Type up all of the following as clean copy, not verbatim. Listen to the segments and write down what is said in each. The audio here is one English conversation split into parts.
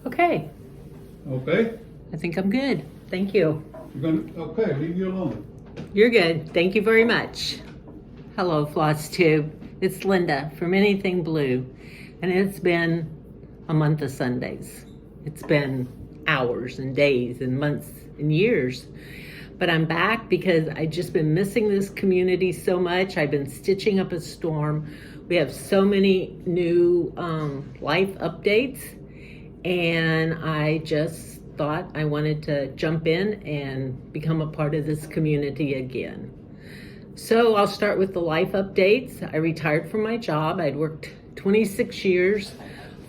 Okay, Okay? I think I'm good. Thank you. Okay, leave you alone. You're good. Thank you very much. Hello, Floss Tube. It's Linda from Anything Blue, and it's been a month of Sundays. It's been hours and days and months and years. But I'm back because I've just been missing this community so much. I've been stitching up a storm. We have so many new life updates, and I just thought I wanted to jump in and become a part of this community again. So I'll start with the life updates. I retired from my job. I'd worked 26 years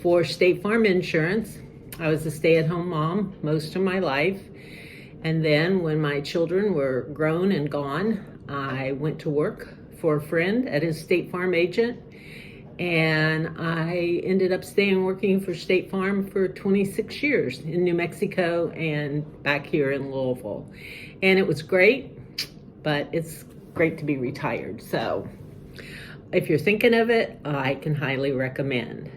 for State Farm Insurance. I was a stay-at-home mom most of my life. And then when my children were grown and gone, I went to work for a friend at his State Farm agent. And I ended up staying working for State Farm for 26 years in New Mexico and back here in Louisville. And it was great, but it's great to be retired. So if you're thinking of it, I can highly recommend.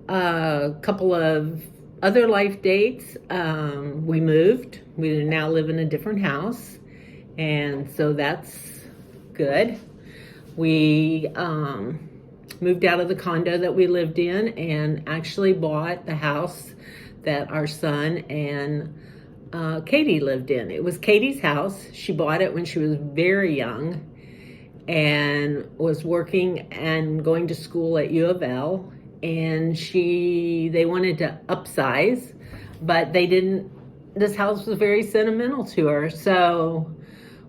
A couple of other life dates. We moved. We now live in a different house, and so that's good. We moved out of the condo that we lived in and actually bought the house that our son and Katie lived in. It was Katie's house. She bought it when she was very young and was working and going to school at U of L. And they wanted to upsize, but they didn't. This house was very sentimental to her. So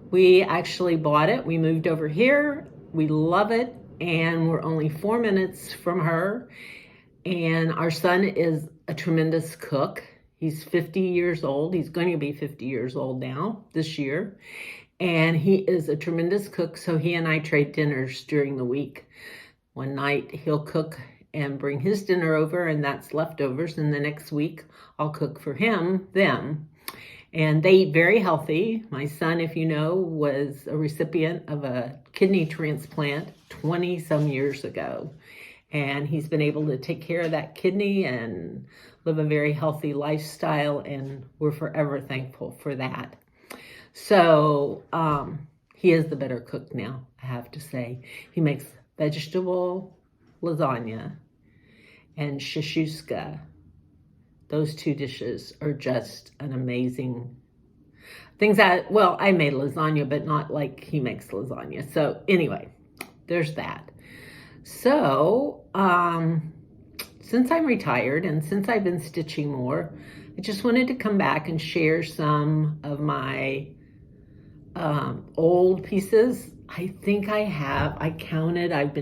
we actually bought it. We moved over here. We love it. And we're only 4 minutes from her. And our son is a tremendous cook. He's 50 years old. He's going to be 50 years old now this year. And he is a tremendous cook. So he and I trade dinners during the week. One night he'll cook and bring his dinner over, and that's leftovers. And the next week I'll cook for them. And they eat very healthy. My son, if you know, was a recipient of a kidney transplant 20 some years ago. And he's been able to take care of that kidney and live a very healthy lifestyle. And we're forever thankful for that. So he is the better cook now, I have to say. He makes vegetable lasagna and shashuska. Those two dishes are just an amazing things I made lasagna, but not like he makes lasagna. So anyway, there's that. So since I'm retired and since I've been stitching more, I just wanted to come back and share some of my old pieces. I think I counted, I'm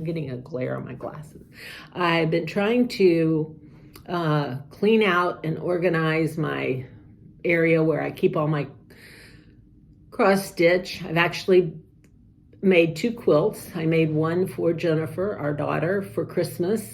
getting a glare on my glasses. I've been trying to clean out and organize my area where I keep all my cross stitch. I've actually made 2 quilts. I made one for Jennifer, our daughter, for Christmas.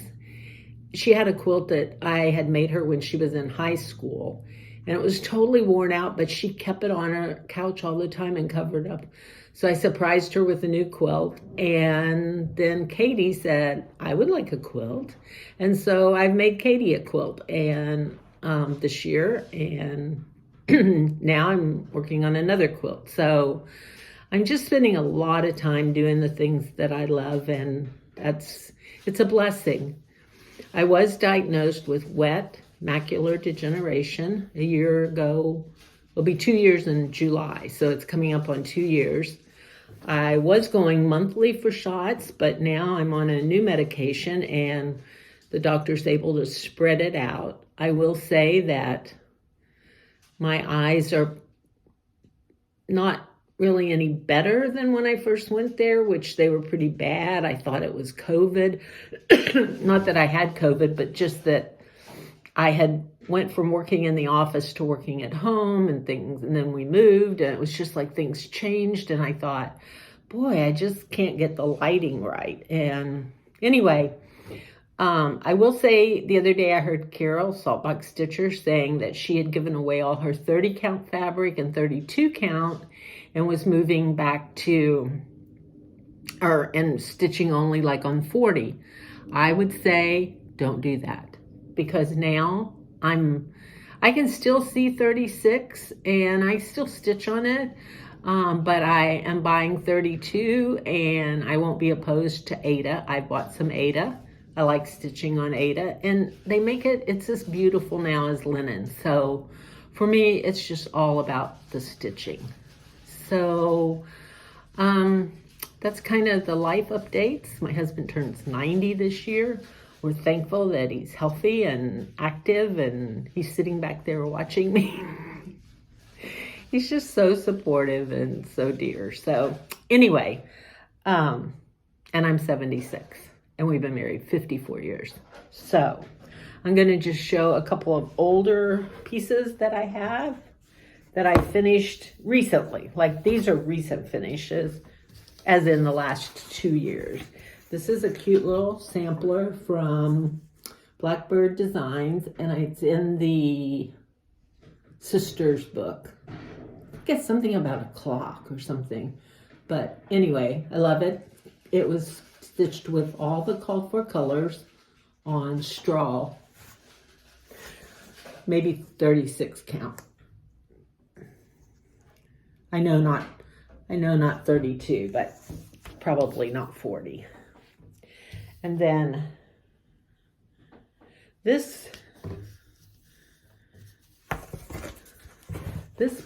She had a quilt that I had made her when she was in high school, and it was totally worn out, but she kept it on her couch all the time and covered up. So I surprised her with a new quilt, and then Katie said, I would like a quilt. And so I've made Katie a quilt and this year, and now I'm working on another quilt. So I'm just spending a lot of time doing the things that I love, and it's a blessing. I was diagnosed with wet macular degeneration a year ago. It'll be 2 years in July, so it's coming up on 2 years. I was going monthly for shots, but now I'm on a new medication and the doctor's able to spread it out. I will say that my eyes are not really any better than when I first went there, which they were pretty bad. I thought it was COVID. Not that I had COVID, but just that I had went from working in the office to working at home and things, and then we moved, and it was just like things changed, and I thought, boy, I just can't get the lighting right. And anyway, I will say the other day I heard Carol, Saltbox Stitcher, saying that she had given away all her 30 count fabric and 32 count and was moving back to, and stitching only like on 40. I would say don't do that, because now I can still see 36 and I still stitch on it. But I am buying 32 and I won't be opposed to Aida. I bought some Aida. I like stitching on Aida, and they make it's as beautiful now as linen. So for me, it's just all about the stitching. So that's kind of the life updates. My husband turns 90 this year. We're thankful that he's healthy and active, and he's sitting back there watching me. He's just so supportive and so dear. So anyway, and I'm 76 and we've been married 54 years. So I'm going to just show a couple of older pieces that I have that I finished recently. Like these are recent finishes, as in the last 2 years. This is a cute little sampler from Blackbird Designs, and it's in the Sisters book. I guess something about a clock or something. But anyway, I love it. It was stitched with all the called for colors on straw. Maybe 36 count. I know not 32, but probably not 40. And then this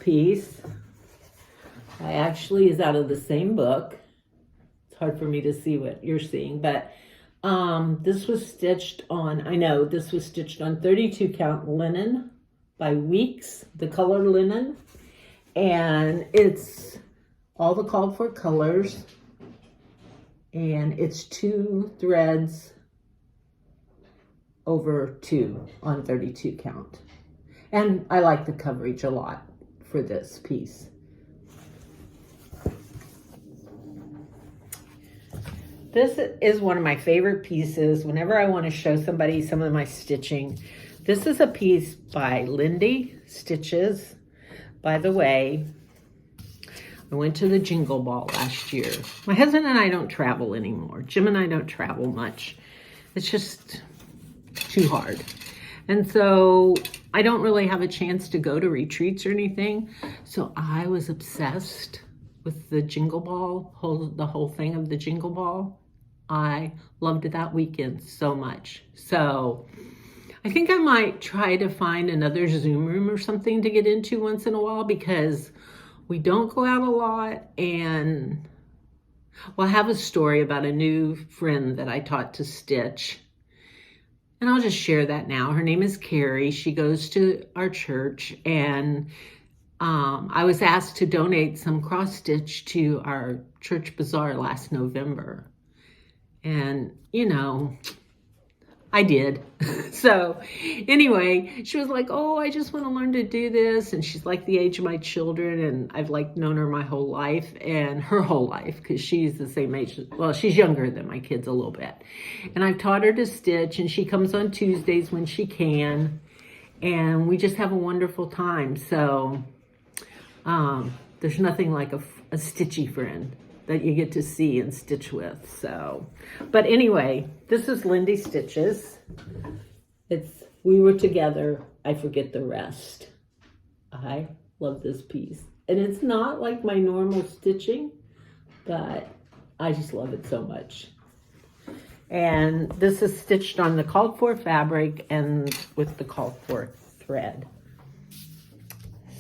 piece actually is out of the same book. It's hard for me to see what you're seeing, but this was stitched on, this was stitched on 32 count linen by Weeks, the color linen. And it's all the called for colors. And it's 2 threads over 2 on 32 count. And I like the coverage a lot for this piece. This is one of my favorite pieces whenever I want to show somebody some of my stitching. This is a piece by Lindy Stitches. By the way, I went to the Jingle Ball last year. My husband and I don't travel anymore. Jim and I don't travel much. It's just too hard. And so I don't really have a chance to go to retreats or anything. So I was obsessed with the Jingle Ball, the whole thing of the Jingle Ball. I loved that weekend so much. So I think I might try to find another Zoom room or something to get into once in a while, because we don't go out a lot. And well, I have a story about a new friend that I taught to stitch. And I'll just share that now. Her name is Carrie. She goes to our church, and I was asked to donate some cross stitch to our church bazaar last November. And, I did. So anyway, she was like, oh, I just want to learn to do this. And she's like the age of my children. And I've known her my whole life, and her whole life, because she's the same age. Well, she's younger than my kids a little bit. And I've taught her to stitch, and she comes on Tuesdays when she can. And we just have a wonderful time. So there's nothing like a stitchy friend that you get to see and stitch with. So, but anyway, this is Lindy Stitches. It's We Were Together, I Forget the Rest. I love this piece. And it's not like my normal stitching, but I just love it so much. And this is stitched on the called for fabric and with the called for thread.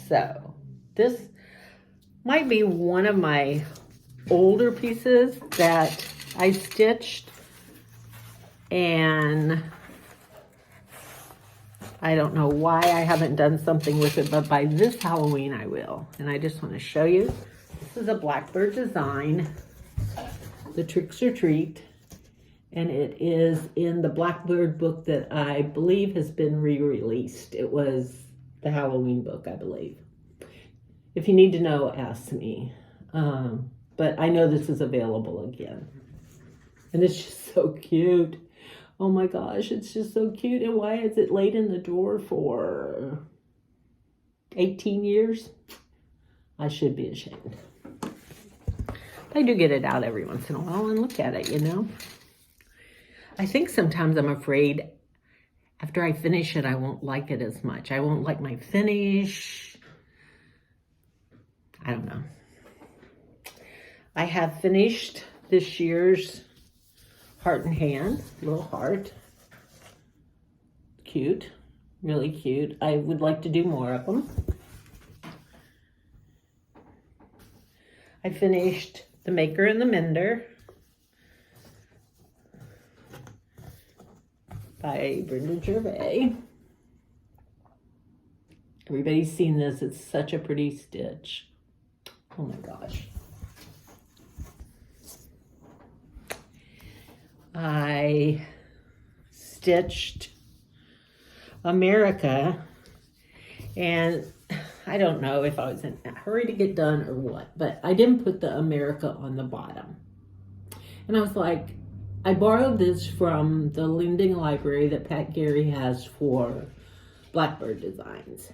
So this might be one of my older pieces that I stitched, and I don't know why I haven't done something with it, but by this Halloween I will. And I just want to show you. This is a Blackbird design, the Tricks or Treat, and it is in the Blackbird book that I believe has been re-released. It was the Halloween book, I believe. If you need to know, ask me. But I know this is available again. And it's just so cute. Oh my gosh, it's just so cute. And why is it laid in the drawer for 18 years? I should be ashamed. I do get it out every once in a while and look at it, I think sometimes I'm afraid after I finish it, I won't like it as much. I won't like my finish. I don't know. I have finished this year's Heart and Hand, little heart. Cute, really cute. I would like to do more of them. I finished The Maker and the Mender by Brenda Gervais. Everybody's seen this. It's such a pretty stitch. Oh my gosh. I stitched America, and I don't know if I was in a hurry to get done or what, but I didn't put the America on the bottom. And I was like, I borrowed this from the Lending Library that Pat Gary has for Blackbird designs.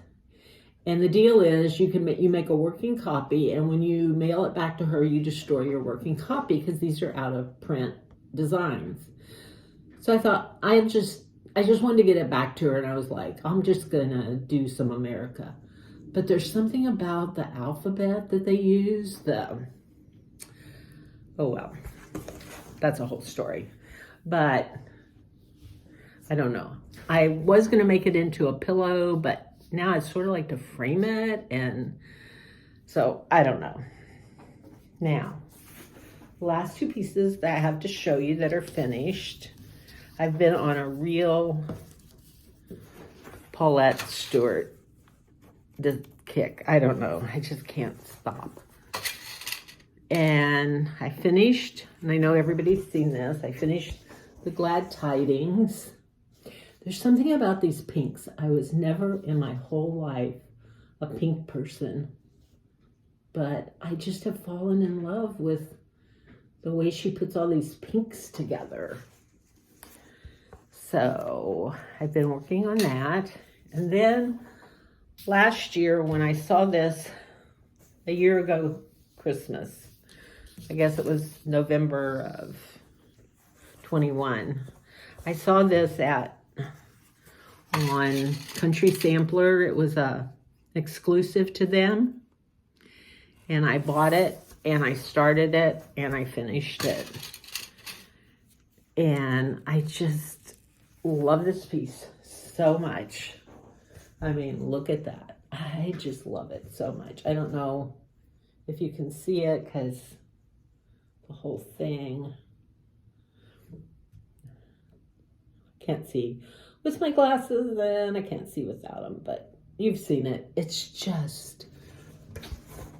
And the deal is you make a working copy, and when you mail it back to her, you destroy your working copy because these are out of print designs. So I thought I just wanted to get it back to her, and I was like, I'm just gonna do some America. But there's something about the alphabet that they use, oh well, that's a whole story. But I don't know. I was gonna make it into a pillow, but now I'd sort of like to frame it, and so I don't know. Now, last two pieces that I have to show you that are finished. I've been on a real Paulette Stewart kick. I don't know. I just can't stop. And I finished, and I know everybody's seen this, I finished the Glad Tidings. There's something about these pinks. I was never in my whole life a pink person, but I just have fallen in love with the way she puts all these pinks together. So I've been working on that. And then last year when I saw this, a year ago Christmas, I guess it was November of 21, I saw this on Country Sampler. It was a exclusive to them. And I bought it, and I started it, and I finished it. And I just love this piece so much. I mean, look at that. I just love it so much. I don't know if you can see it because the whole thing, can't see with my glasses, and I can't see without them, but you've seen it. It's just,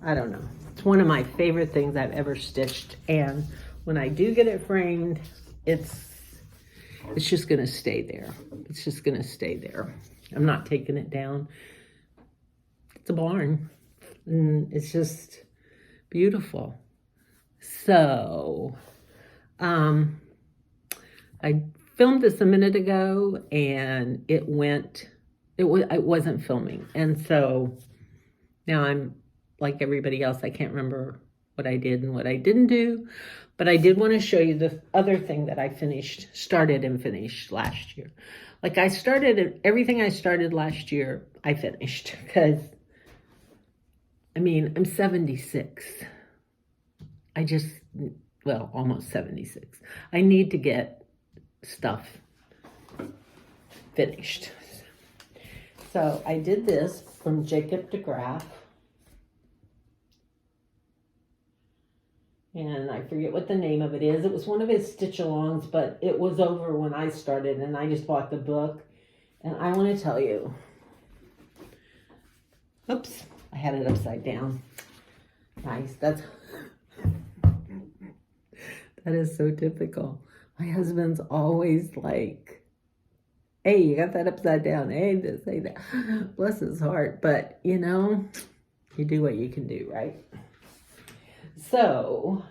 I don't know. It's one of my favorite things I've ever stitched, and when I do get it framed, it's just gonna stay there. It's just gonna stay there. I'm not taking it down. It's a barn, and it's just beautiful. So, I filmed this a minute ago, and it wasn't filming, and so now I'm like everybody else. I can't remember what I did and what I didn't do, but I did want to show you the other thing that I started and finished last year. Like everything I started last year, I finished, because, I mean, I'm 76. Almost 76. I need to get stuff finished. So I did this from Jacob DeGraff. And I forget what the name of it is. It was one of his stitch-alongs, but it was over when I started, and I just bought the book. And I want to tell you, oops, I had it upside down. Nice, that is so typical. My husband's always like, hey, you got that upside down. Hey, this, hey, that. Bless his heart. But, you know, you do what you can do, right? So,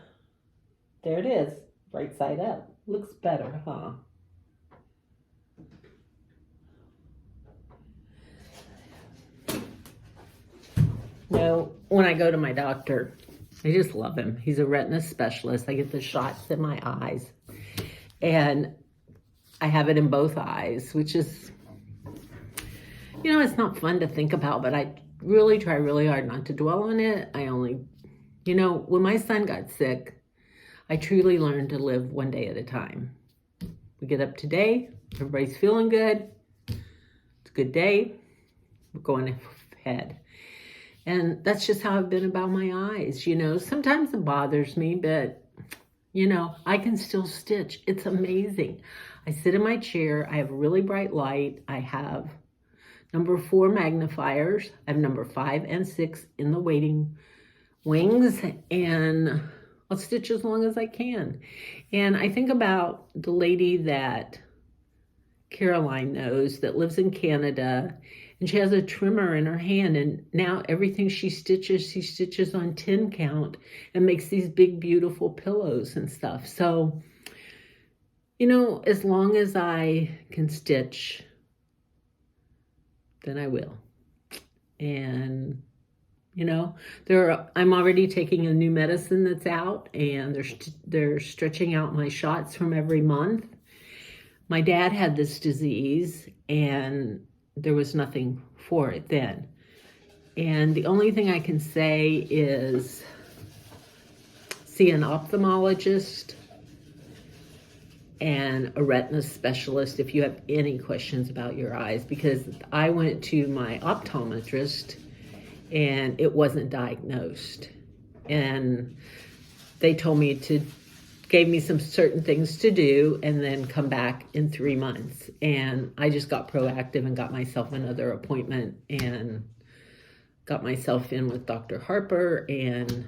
there it is, right side up. Looks better, huh? Now, when I go to my doctor, I just love him. He's a retina specialist. I get the shots in my eyes, and I have it in both eyes, which is it's not fun to think about, but I really try really hard not to dwell on it. When my son got sick, I truly learned to live one day at a time. We get up today, everybody's feeling good. It's a good day. We're going ahead. And that's just how I've been about my eyes. Sometimes it bothers me, but I can still stitch. It's amazing. I sit in my chair. I have really bright light. I have number 4 magnifiers. I have number 5 and 6 in the waiting wings, and I'll stitch as long as I can. And I think about the lady that Caroline knows that lives in Canada, and she has a trimmer in her hand, and now everything she stitches on 10 count and makes these big, beautiful pillows and stuff. So, as long as I can stitch, then I will. And, I'm already taking a new medicine that's out, and they're stretching out my shots from every month. My dad had this disease, and there was nothing for it then. And the only thing I can say is see an ophthalmologist and a retina specialist if you have any questions about your eyes, because I went to my optometrist and it wasn't diagnosed. And they told me gave me some certain things to do and then come back in 3 months. And I just got proactive and got myself another appointment and got myself in with Dr. Harper. And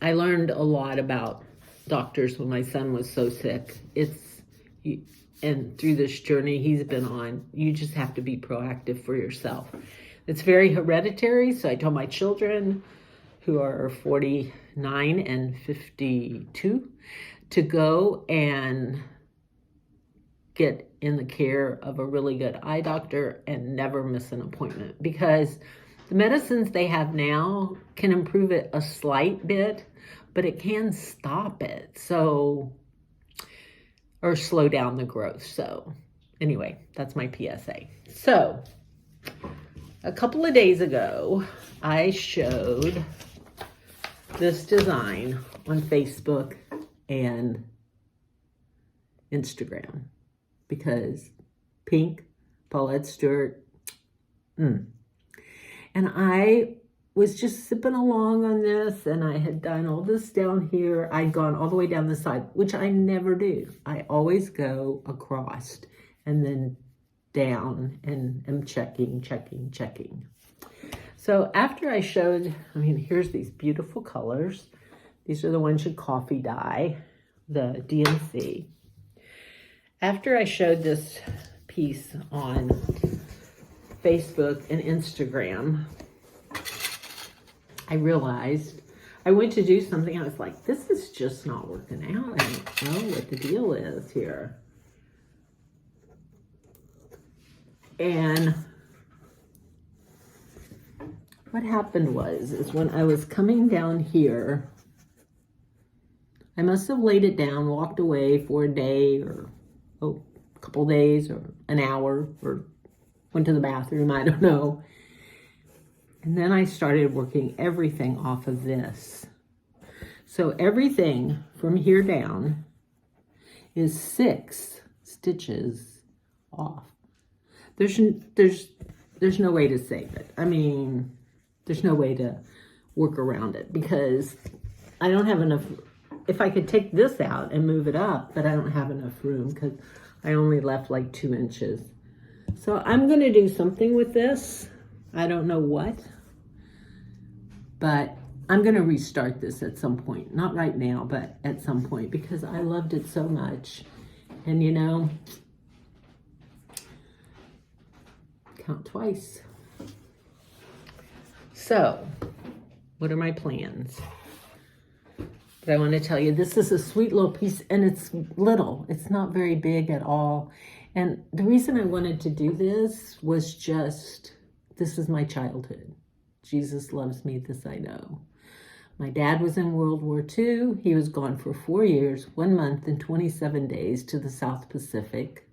I learned a lot about doctors when my son was so sick. And through this journey he's been on, you just have to be proactive for yourself. It's very hereditary. So I told my children, who are 49 and 52, to go and get in the care of a really good eye doctor and never miss an appointment, because the medicines they have now can improve it a slight bit, but it can stop it. Or slow down the growth. So anyway, that's my PSA. So a couple of days ago, I showed this design on Facebook and Instagram, because pink, Paulette Stewart, and I was just sipping along on this, and I had done all this down here. I'd gone all the way down the side, which I never do. I always go across and then down and am checking. So after I showed, here's these beautiful colors. These are the ones you coffee dye, the DMC. After I showed this piece on Facebook and Instagram, I realized I went to do something. I was like, this is just not working out. I don't know what the deal is here. And what happened is when I was coming down here, I must have laid it down, walked away for a day or a couple days or an hour, or went to the bathroom, I don't know. And then I started working everything off of this. So everything from here down is 6 stitches off. There's no way to save it. There's no way to work around it, because I don't have enough. If I could take this out and move it up, but I don't have enough room because I only left like 2 inches. So I'm going to do something with this. I don't know what, but I'm going to restart this at some point. Not right now, but at some point, because I loved it so much. And count twice. So, what are my plans? But I want to tell you, this is a sweet little piece, and it's little. It's not very big at all. And the reason I wanted to do this was just, this is my childhood. Jesus loves me, this I know. My dad was in World War II. He was gone for 4 years, 1 month, and 27 days to the South Pacific.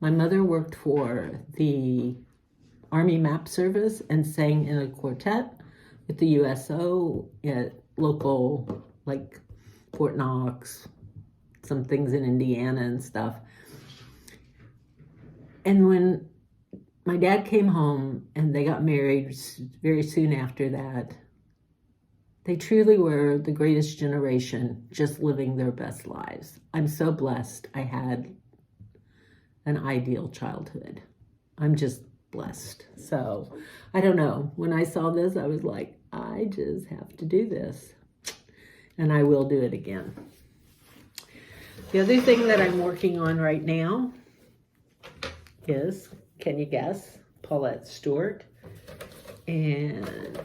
My mother worked for the Army Map Service and sang in a quartet with the USO at local, like Fort Knox, some things in Indiana and stuff. And when my dad came home and they got married very soon after that, they truly were the greatest generation, just living their best lives. I'm so blessed I had an ideal childhood. I'm just blessed. So I don't know. When I saw this, I was like, I just have to do this. And I will do it again. The other thing that I'm working on right now is, can you guess? Paulette Stewart. And,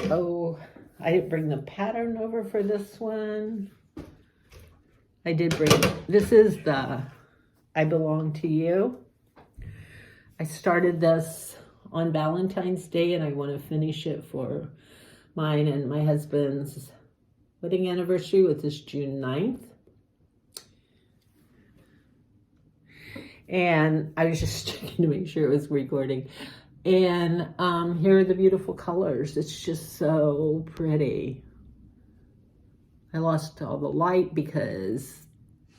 oh, I didn't bring the pattern over for this one. I did bring, this is the I Belong to You. I started this on Valentine's Day and I want to finish it for mine and my husband's wedding anniversary, which is June 9th. And I was just checking to make sure it was recording. And here are the beautiful colors. It's just so pretty. I lost all the light because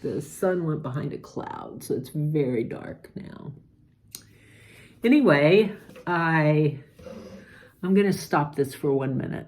the sun went behind a cloud, so it's very dark now. Anyway, I'm gonna stop this for 1 minute.